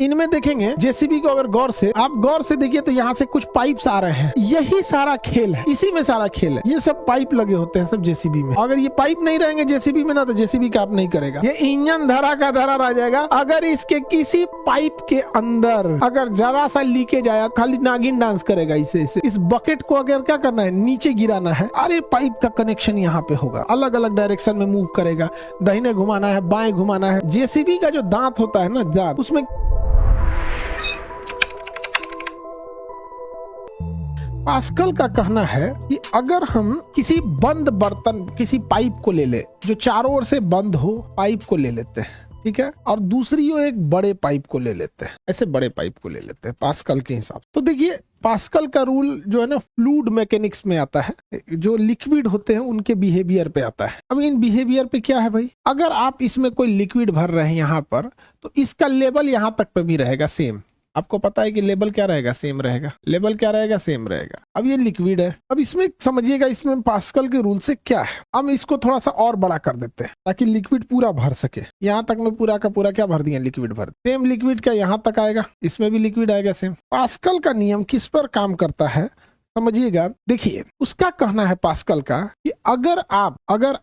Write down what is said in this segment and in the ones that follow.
इनमें देखेंगे जेसीबी को अगर गौर से देखिए तो यहाँ से कुछ पाइप्स आ रहे हैं, यही सारा खेल है, इसी में सारा खेल है। ये सब पाइप लगे होते हैं सब जेसीबी में। अगर ये पाइप नहीं रहेंगे जेसीबी में ना तो जेसीबी काम नहीं करेगा, ये इंजन धरा का धरा रह जाएगा। अगर इसके किसी पाइप के अंदर अगर जरा सा लीकेज आया, खाली नागिन डांस करेगा इसे। इस बकेट को अगर क्या करना है, नीचे गिराना है, अरे पाइप का कनेक्शन यहाँ पे होगा, अलग अलग डायरेक्शन में मूव करेगा, दाहिने घुमाना है, बाएं घुमाना है। जेसीबी का जो दांत होता है ना, दांत, उसमें पास्कल का कहना है कि अगर हम किसी बंद बर्तन, किसी पाइप को ले ले जो चारों ओर से बंद हो, पाइप को ले लेते हैं, ठीक है, और दूसरी ओर एक बड़े पाइप को ले लेते हैं, ऐसे बड़े पाइप को ले लेते हैं पास्कल के हिसाब। तो देखिए पास्कल का रूल जो है ना फ्लूइड मैकेनिक्स में आता है, जो लिक्विड होते हैं उनके बिहेवियर पे आता है। अब इन बिहेवियर पे क्या है भाई, अगर आप इसमें कोई लिक्विड भर रहे हैं यहाँ पर, तो इसका लेवल यहाँ तक पे भी रहेगा सेम। आपको पता है कि लेवल क्या रहेगा, सेम रहेगा। लेवल क्या रहेगा, सेम रहेगा। अब ये लिक्विड है, अब इसमें समझिएगा इसमें पास्कल के रूल से क्या है। अब इसको थोड़ा सा और बड़ा कर देते हैं ताकि लिक्विड पूरा भर सके। यहाँ तक में पूरा का पूरा क्या भर दिया, लिक्विड भर। सेम लिक्विड का यहाँ तक आएगा, इसमें भी लिक्विड आएगा सेम। पास्कल का नियम किस पर काम करता है समझिएगा। देखिए उसका कहना है पास्कल का कि अगर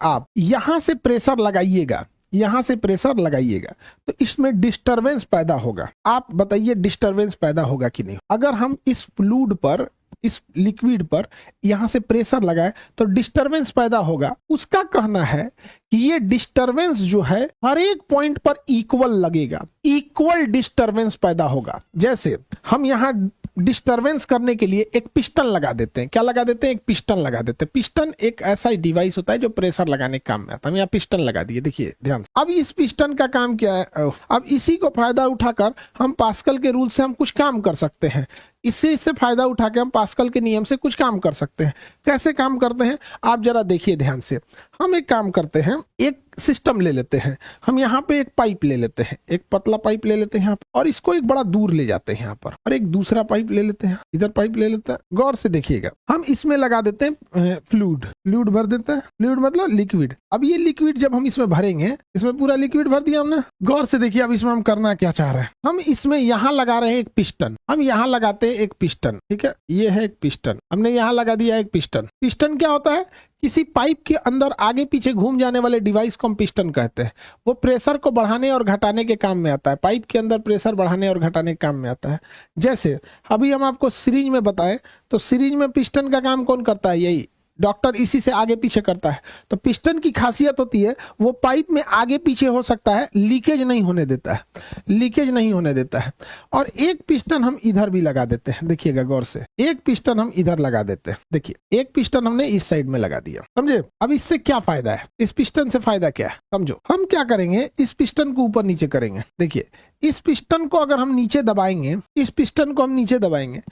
आप यहाँ से प्रेशर लगाइएगा, यहां से प्रेशर लगाइएगा तो इसमें डिस्टरबेंस पैदा होगा। आप बताइए डिस्टरबेंस पैदा होगा कि नहीं। अगर हम इस फ्लूइड पर, इस लिक्विड पर यहां से प्रेशर लगाए तो डिस्टरबेंस पैदा होगा। उसका कहना है कि ये डिस्टरबेंस जो है हर एक पॉइंट पर इक्वल लगेगा, इक्वल डिस्टरबेंस पैदा होगा। जैसे हम यहाँ डिस्टरबेंस करने के लिए एक पिस्टन लगा देते हैं। क्या लगा देते हैं, एक पिस्टन लगा देते हैं। पिस्टन एक ऐसा डिवाइस होता है जो प्रेशर लगाने के काम में आता है। हम यहाँ पिस्टन लगा दिए, देखिए ध्यान से। अब इस पिस्टन का काम क्या है, अब इसी को फायदा उठाकर हम पास्कल के रूल से हम कुछ काम कर सकते हैं। इससे फायदा उठा के हम पास्कल के नियम से कुछ काम कर सकते हैं। कैसे काम करते हैं आप जरा देखिए ध्यान से। हम एक काम करते हैं, एक सिस्टम ले लेते हैं। हम यहाँ पे एक पाइप ले लेते हैं, एक पतला पाइप ले लेते हैं यहाँ पर, और इसको एक बड़ा दूर ले जाते हैं यहाँ पर, और एक दूसरा पाइप ले लेते हैं, इधर पाइप ले लेते हैं। गौर से देखिएगा, हम इसमें लगा देते हैं फ्लूइड भर देते हैं। फ्लूइड मतलब लिक्विड। अब ये लिक्विड जब हम इसमें भरेंगे, इसमें पूरा लिक्विड भर दिया हमने। गौर से देखिए अब इसमें हम करना क्या चाह रहे हैं। हम इसमें यहाँ लगा रहे हैं एक पिस्टन। हम यहाँ लगाते हैं एक पिस्टन, ठीक है, ये है एक पिस्टन, हमने यहाँ लगा दिया एक पिस्टन। पिस्टन क्या होता है, किसी पाइप के अंदर आगे पीछे घूम जाने वाले डिवाइस को हम पिस्टन कहते हैं। वो प्रेशर को बढ़ाने और घटाने के काम में आता है। पाइप के अंदर प्रेशर बढ़ाने और घटाने के काम में आता है। जैसे अभी हम आपको सिरिंज में बताएं तो सिरिंज में पिस्टन का काम कौन करता है, यही डॉक्टर इसी से आगे पीछे करता है। तो पिस्टन की खासियत होती है वो पाइप में आगे पीछे हो सकता है, लीकेज नहीं होने देता है, लीकेज नहीं होने देता है। और एक पिस्टन हम इधर भी लगा देते हैं, देखिएगा गौर से, एक पिस्टन हम इधर लगा देते हैं। देखिए एक पिस्टन हमने इस साइड में लगा दिया, समझे। अब इससे क्या फायदा है, इस पिस्टन से फायदा क्या है समझो। हम क्या करेंगे, इस पिस्टन को ऊपर नीचे करेंगे। देखिए इस पिस्टन को अगर हम नीचे दबाएंगे, इस पिस्टन को हम नीचे दबाएंगे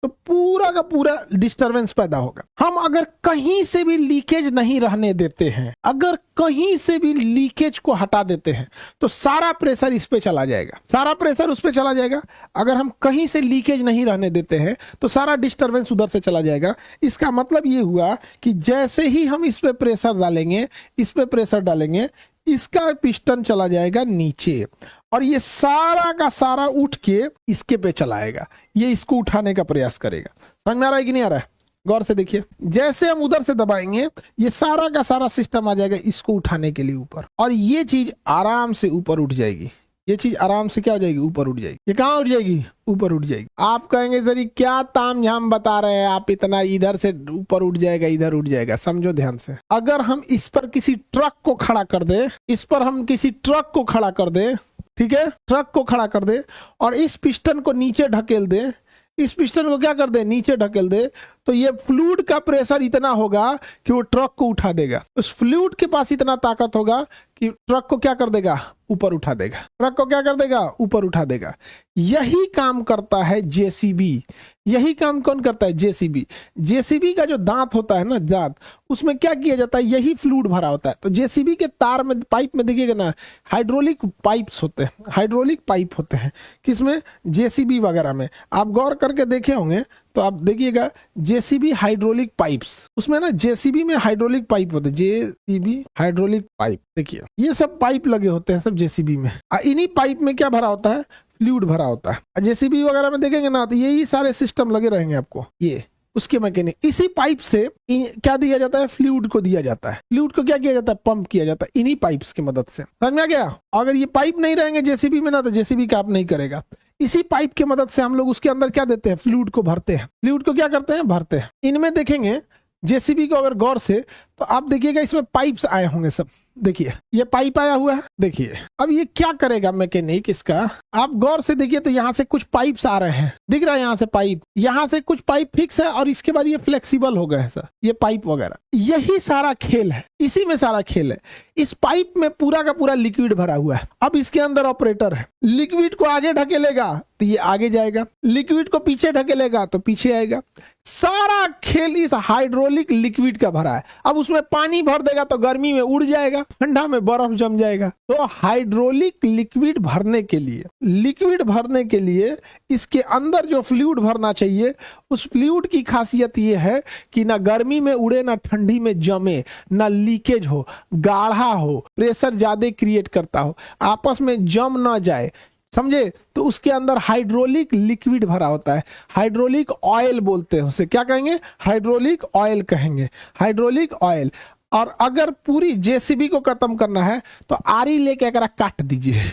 तो पूरा का पूरा डिस्टरबेंस पैदा होगा। हम अगर कहीं से भी लीकेज नहीं रहने देते हैं, अगर कहीं से भी लीकेज को हटा देते हैं तो सारा प्रेशर इस पे चला जाएगा, सारा प्रेशर उस पे चला जाएगा। अगर हम कहीं से लीकेज नहीं रहने देते हैं तो सारा डिस्टरबेंस उधर से चला जाएगा। इसका मतलब ये हुआ कि जैसे ही हम इस पे प्रेशर डालेंगे, इस पे प्रेशर डालेंगे, इसका पिस्टन चला जाएगा नीचे और ये सारा का सारा उठ के इसके पे चलाएगा। ये इसको उठाने का प्रयास करेगा। समझ में आ रहा है कि नहीं आ रहा है, गौर से देखिए। जैसे हम उधर से दबाएंगे ये सारा का सारा सिस्टम आ जाएगा इसको उठाने के लिए ऊपर, और ये चीज आराम से ऊपर उठ जाएगी। ये चीज आराम से क्या हो जाएगी, ऊपर उठ जाएगी। ये कहाँ उठ जाएगी, ऊपर उठ जाएगी। आप कहेंगे सर ये क्या ताम झाम बता रहे हैं आप, इतना इधर से ऊपर उठ जाएगा, इधर उठ जाएगा। समझो ध्यान से, अगर हम इस पर किसी ट्रक को खड़ा कर दे, इस पर हम किसी ट्रक को खड़ा कर दे, ठीक है, ट्रक को खड़ा कर दे और इस पिस्टन को नीचे ढकेल दे, इस पिस्टन को क्या कर दे, नीचे ढकेल दे, तो ये फ्लूइड का प्रेशर इतना होगा कि वो ट्रक को उठा देगा। उस फ्लूइड के पास इतना ताकत होगा कि ट्रक को क्या कर देगा, ऊपर उठा देगा। ट्रक को क्या कर देगा, ऊपर उठा देगा। यही काम करता है जेसीबी। यही काम कौन करता है, जेसीबी। जेसीबी का जो दांत होता है ना, दांत, उसमें क्या किया जाता है, यही फ्लूइड भरा होता है। तो जेसीबी के तार में, पाइप में देखिएगा ना, हाइड्रोलिक पाइप्स होते हैं, हाइड्रोलिक पाइप होते हैं। किसमें, जेसीबी वगैरह में। आप गौर करके देखे होंगे तो आप देखिएगा जेसीबी हाइड्रोलिक पाइप्स, उसमें ना जेसीबी में हाइड्रोलिक पाइप होते हैं, जेसीबी हाइड्रोलिक पाइप। देखिए ये सब पाइप लगे होते हैं सब जेसीबी में। इन्हीं पाइप में क्या भरा होता है, फ्लूइड भरा होता है। जेसीबी वगैरह में देखेंगे ना तो यही सारे सिस्टम लगे रहेंगे आपको, ये उसके मैकेनिक। इसी पाइप से क्या दिया जाता है, फ्लूइड को दिया जाता है। फ्लूइड को क्या किया जाता है, पंप किया जाता है इन्हीं पाइप्स की मदद से। समझ में आ गया? अगर ये पाइप नहीं रहेंगे जेसीबी में ना तो जेसीबी काम नहीं करेगा। इसी पाइप की मदद से हम लोग उसके अंदर क्या देते हैं, फ्लूइड को भरते हैं। फ्लूइड को क्या करते हैं, भरते हैं। इनमें देखेंगे जेसीबी को अगर गौर से तो आप देखिएगा इसमें पाइप्स आए होंगे सब। देखिए ये पाइप आया हुआ है, देखिए। अब ये क्या करेगा मैकेनिक इसका, आप गौर से देखिए तो यहाँ से कुछ पाइप्स आ रहे हैं, दिख रहा है यहाँ से पाइप, यहाँ से कुछ पाइप फिक्स है और इसके बाद ये फ्लेक्सिबल हो गए हैं सर, ये पाइप वगैरह। यही सारा खेल है, इसी में सारा खेल है। इस पाइप में पूरा का पूरा लिक्विड भरा हुआ है। अब इसके अंदर ऑपरेटर है, लिक्विड को आगे ढकेलेगा तो ये आगे जाएगा, लिक्विड को पीछे ढकेलेगा तो पीछे आएगा। सारा खेल इस हाइड्रोलिक लिक्विड का भरा है। अब उसमें पानी भर देगा तो गर्मी में उड़ जाएगा, ठंडा में बर्फ जम जाएगा। तो हाइड्रोलिक लिक्विड भरने के लिए इसके अंदर जो फ्लूइड भरना चाहिए, उस फ्लूइड की खासियत ये है कि ना गर्मी में उड़े, ना ठंडी में जमे, ना लीकेज हो, गाढ़ा हो, प्रेशर ज्यादा क्रिएट करता हो, आपस में जम ना जाए, समझे? तो उसके अंदर हाइड्रोलिक लिक्विड भरा होता है। हाइड्रोलिक ऑयल बोलते हैं उसे, क्या कहेंगे, हाइड्रोलिक ऑयल कहेंगे, हाइड्रोलिक ऑयल। और अगर पूरी जेसीबी को खत्म करना है तो आरी लेके अगर काट दीजिए,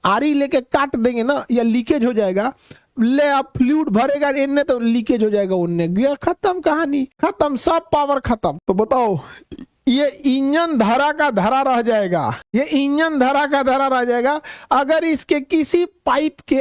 आरी लेके काट देंगे ना, या लीकेज हो जाएगा। ले आप फ्लूइड भरेगा इनने तो लीकेज हो जाएगा, उनने गया, खत्म कहानी, खत्म, सब पावर खत्म। तो बताओ, ये इंजन धरा का धरा रह जाएगा, ये इंजन धरा का धरा रह जाएगा अगर इसके किसी पाइप के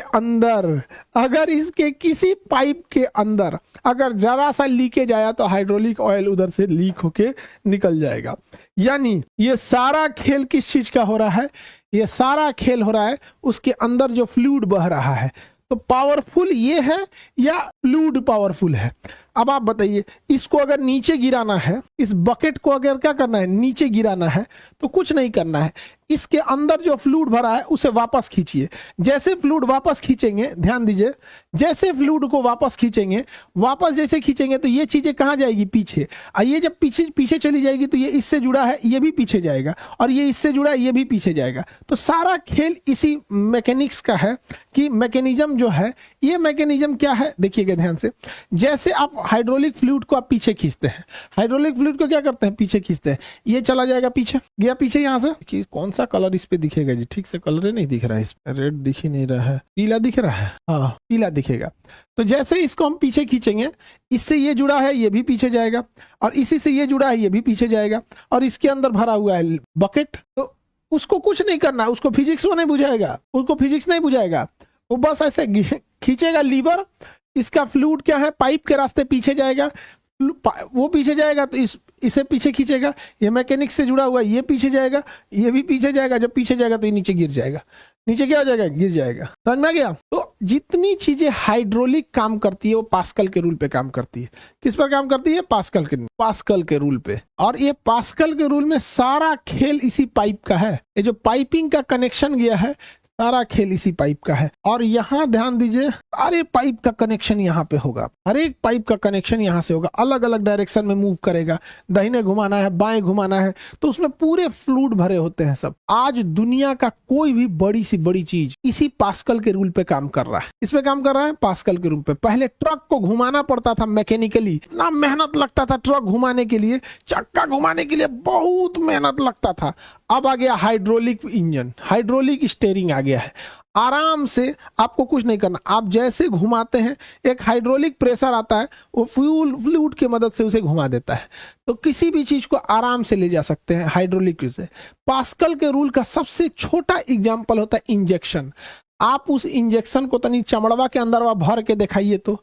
अंदर, अगर जरा सा लीकेज आया तो हाइड्रोलिक ऑयल उधर से लीक होके निकल जाएगा। यानी ये सारा खेल किस चीज का हो रहा है, ये सारा खेल हो रहा है उसके अंदर जो फ्लूइड बह रहा है। तो पावरफुल ये है या फ्लूइड पावरफुल है? अब आप बताइए, इसको अगर नीचे गिराना है, इस बकेट को अगर क्या करना है, नीचे गिराना है, तो कुछ नहीं करना है, इसके अंदर जो फ्लूइड भरा है उसे वापस खींचिए। जैसे फ्लूइड वापस खींचेंगे, ध्यान दीजिए, जैसे फ्लूइड को वापस खींचेंगे, वापस जैसे खींचेंगे तो ये चीजें कहाँ जाएगी, पीछे। और ये जब पीछे चली जाएगी तो ये इससे जुड़ा है, ये भी पीछे जाएगा, और ये इससे जुड़ा है, ये भी पीछे जाएगा। तो सारा खेल इसी मैकेनिक्स का है कि मैकेनिज्म जो है, ये मैकेनिज्म क्या है, देखिएगा ध्यान से। जैसे आप हाइड्रोलिक फ्लूइड को आप पीछे खींचते हैं, हाइड्रोलिक फ्लूइड को क्या करते हैं, पीछे खींचते हैं, ये चला जाएगा पीछे, गया पीछे। यहाँ से कि कौन सा कलर इस पे दिखेगा जी, ठीक से कलर ही नहीं दिख रहा है, इस पे रेड दिख ही नहीं रहा है, पीला दिख रहा है, हाँ पीला दिखेगा। तो जैसे इसको हम पीछे खींचेंगे, इससे ये जुड़ा है, ये भी पीछे जाएगा, और इसी से ये जुड़ा है, ये भी पीछे जाएगा, और इसके अंदर भरा हुआ है बकेट। तो उसको कुछ नहीं करना, उसको फिजिक्स वो नहीं बुझाएगा, उसको फिजिक्स नहीं बुझाएगा, वो बस ऐसे खींचेगा लीवर, इसका फ्लूइड क्या है, पाइप के रास्ते पीछे जाएगा, वो पीछे जाएगा तो इसे पीछे खींचेगा, ये मैकेनिक्स से जुड़ा हुआ है, ये पीछे जाएगा, ये भी पीछे जाएगा, जब पीछे जाएगा तो ये नीचे गिर जाएगा, नीचे क्या हो जाएगा, गिर जाएगा। समझ में आ गया? तो जितनी चीजें हाइड्रोलिक काम करती है वो पास्कल के रूल पे काम करती है। किस पर काम करती है, पास्कल के रूल पे। और ये पास्कल के रूल में सारा खेल इसी पाइप का है। ये जो पाइपिंग का कनेक्शन गया है, सारा खेल इसी पाइप का है। और यहाँ ध्यान दीजिए, सारे पाइप का कनेक्शन यहाँ पे होगा, हर एक पाइप का कनेक्शन यहाँ से होगा, अलग अलग डायरेक्शन में मूव करेगा, दाहिने घुमाना है, बाएं घुमाना है, तो उसमें पूरे फ्लूइड भरे होते हैं सब। आज दुनिया का कोई भी बड़ी सी बड़ी चीज इसी पास्कल के रूल पे काम कर रहा है। इस पे काम कर रहा है, पास्कल के रूल पे। पहले ट्रक को घुमाना पड़ता था मैकेनिकली, इतना मेहनत लगता था ट्रक घुमाने के लिए, चक्का घुमाने के लिए बहुत मेहनत लगता था। अब आ गया हाइड्रोलिक इंजन, हाइड्रोलिक स्टीयरिंग आ गया है, आराम से आपको कुछ नहीं करना, आप जैसे घुमाते हैं एक हाइड्रोलिक प्रेशर आता है, वो फ्लूइड की मदद से उसे घुमा देता है। तो किसी भी चीज को आराम से ले जा सकते हैं हाइड्रोलिक से। पास्कल के रूल का सबसे छोटा एग्जांपल होता है इंजेक्शन। आप उस इंजेक्शन को तनी चमड़वा के अंदर भर के दिखाइए, तो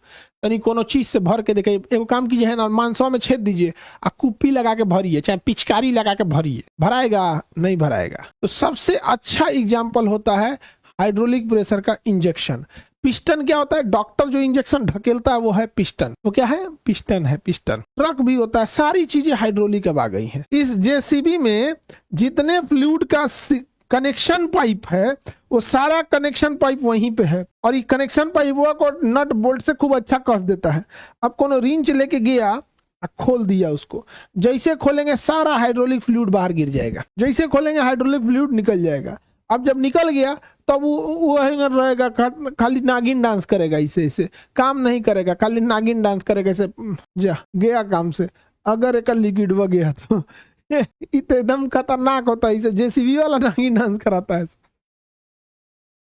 तनी कोनो चीज से भर के दिखाइए। एक काम कीजिए है ना, मांसवा में छेद दीजिए, कुप्पी लगा के भरिए, चाहे पिचकारी लगा के भरिए, भराएगा नहीं भराएगा। तो सबसे अच्छा एग्जाम्पल होता है हाइड्रोलिक प्रेशर का इंजेक्शन। पिस्टन क्या होता है, डॉक्टर जो इंजेक्शन ढकेलता है वो है पिस्टन, वो क्या है, पिस्टन है, पिस्टन। ट्रक भी होता है, सारी चीजें हाइड्रोलिक अब आ गई हैं। इस जेसीबी में जितने फ्लूइड का कनेक्शन पाइप है, वो सारा कनेक्शन पाइप वहीं पे है, और ये कनेक्शन पाइप को नट बोल्ट से खूब अच्छा कस देता है। अब कोनो रिंच लेके गया, खोल दिया उसको, जैसे खोलेंगे सारा हाइड्रोलिक फ्लूइड बाहर गिर जाएगा, जैसे खोलेंगे हाइड्रोलिक फ्लूइड निकल जाएगा। अब जब निकल गया तब वो हैंगर रहेगा, खाली नागिन डांस करेगा, इसे इसे काम नहीं करेगा, खाली नागिन डांस करेगा, इसे जा गया काम से। अगर एक लिक्विड गया तो ये एकदम खतरनाक होता है, इसे जेसीबी वाला नागिन डांस कराता है।